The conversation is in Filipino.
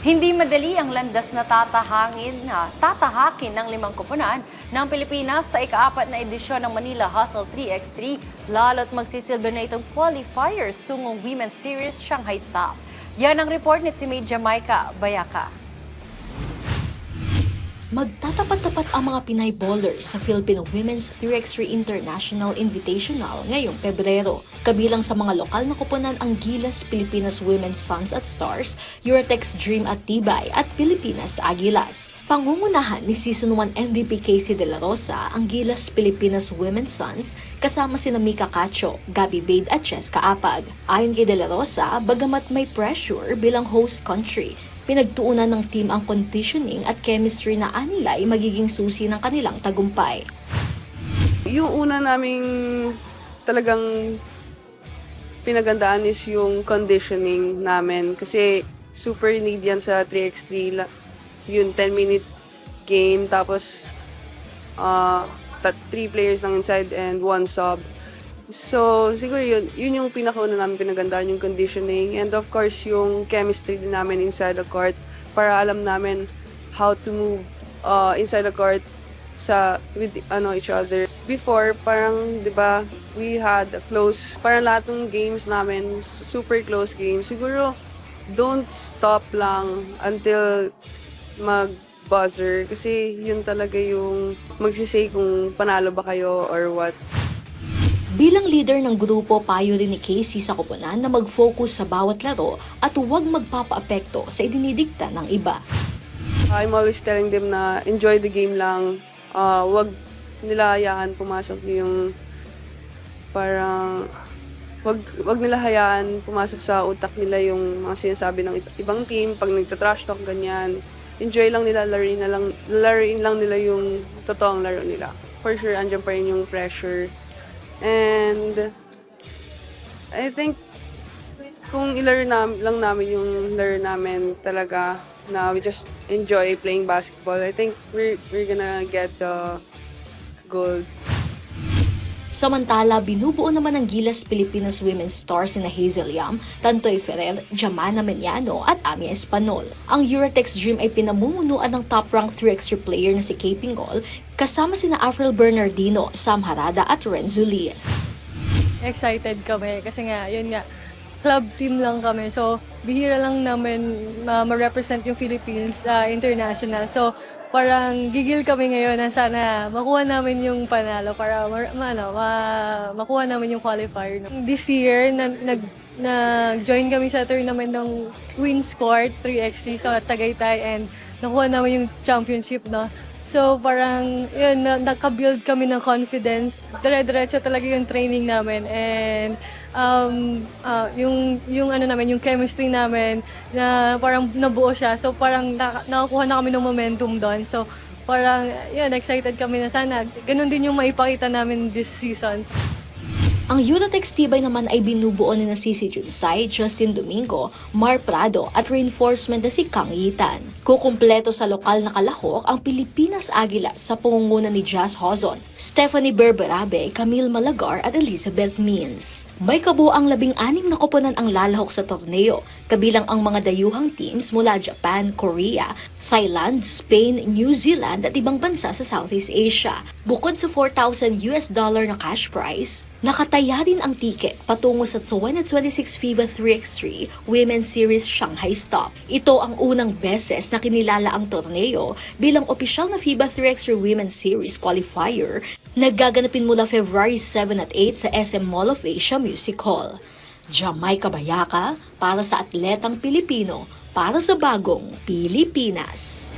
Hindi madali ang landas na tatahakin ng 5 koponan ng Pilipinas sa ika-4 na edisyon ng Manila Hustle 3x3, lalo't magsisilbi na itong qualifiers tungong Women's Series Shanghai Stop. Yan ang report ni May Jamaica Bayaka. Magtatapat-tapat ang mga Pinay bowlers sa Filipino Women's 3x3 International Invitational ngayong Pebrero. Kabilang sa mga lokal na koponan ang Gilas Pilipinas Women's Suns at Stars, Eurotex Dream at Tibay at Pilipinas Agilas. Pangungunahan ni Season 1 MVP Casey De La Rosa ang Gilas Pilipinas Women's Suns kasama sina Mika Cacho, Gabby Bade at Cheska Apag. Ayon kay De La Rosa, bagamat may pressure bilang host country, pinagtuunan ng team ang conditioning at chemistry na anilay magiging susi ng kanilang tagumpay. Yung una naming talagang pinagandaan is yung conditioning namin kasi super need yan sa 3x3. Yung 10-minute game tapos 3 players lang inside and 1 sub. So, siguro yun yung pinakauna namin pinagandaan, yung conditioning. And of course, yung chemistry din namin inside the court para alam namin how to move inside the court with each other. Before, parang, di ba, we had a close, parang lahat ng games namin, super close games. Siguro, don't stop lang until mag-buzzer. Kasi yun talaga yung magsisay kung panalo ba kayo or what. Bilang leader ng grupo, payo rin ni Casey sa koponan na mag-focus sa bawat laro at huwag magpapa-apekto sa idinidikta ng iba. I'm always telling them na enjoy the game lang. Huwag nila hayaan pumasok yung parang wag nila hayaan pumasok sa utak nila yung mga sinasabi ng ibang team pag nagta-trash talk ganyan. Enjoy lang nila, laruin lang nila yung totoong laro nila. For sure, andyan pa rin yung pressure. And I think kung ilaro lang namin yung laro namin talaga na we just enjoy playing basketball, I think we're gonna get the gold. Samantala, binubuo naman ng Gilas Pilipinas Women's Stars na Hazel Yam, Tantoy Ferrer, Jamana Meñano at Ami Espanol. Ang Eurotex Dream ay pinamumunuan ng top-ranked 3x3 player na si Kay Pingol, kasama sina Afril Bernardino, Sam Harada at Renzo Lee. Excited kami kasi nga, yun nga, club team lang kami. So, bihira lang namin ma-represent yung Philippines international. So, parang gigil kami ngayon na sana makuha namin yung panalo para makuha namin yung qualifier. This year, nag-join kami sa tournament ng Queen's Court 3x3 sa Tagaytay and nakuha namin yung championship, no? So parang yun, naka-build kami ng confidence. Dire-diretso talaga yung training namin and yung chemistry namin na parang nabuo siya. So parang nakakuha na kami ng momentum doon. So parang yun, excited kami na sana ganun din yung maipakita namin this season. Ang Eurotex Tibay naman ay binubuo ni na Sisi Junsay, Justin Domingo, Mar Prado at reinforcement na si Kang Yitan. Kukumpleto sa lokal na kalahok ang Pilipinas Agilas sa pangunguna ni Jazz Hozon, Stephanie Berberabe, Camille Malagar at Elizabeth Means. May kabuang 16 na koponan ang lalahok sa torneo, kabilang ang mga dayuhang teams mula Japan, Korea, Thailand, Spain, New Zealand at ibang bansa sa Southeast Asia. Bukod sa $4,000 na cash prize, nakataya rin ang tiket patungo sa 2026 FIBA 3x3 Women's Series Shanghai Stop. Ito ang unang beses na kinilala ang torneo bilang opisyal na FIBA 3x3 Women's Series qualifier na gaganapin mula February 7 at 8 sa SM Mall of Asia Music Hall. Jamaica Bayaka para sa atletang Pilipino para sa bagong Pilipinas.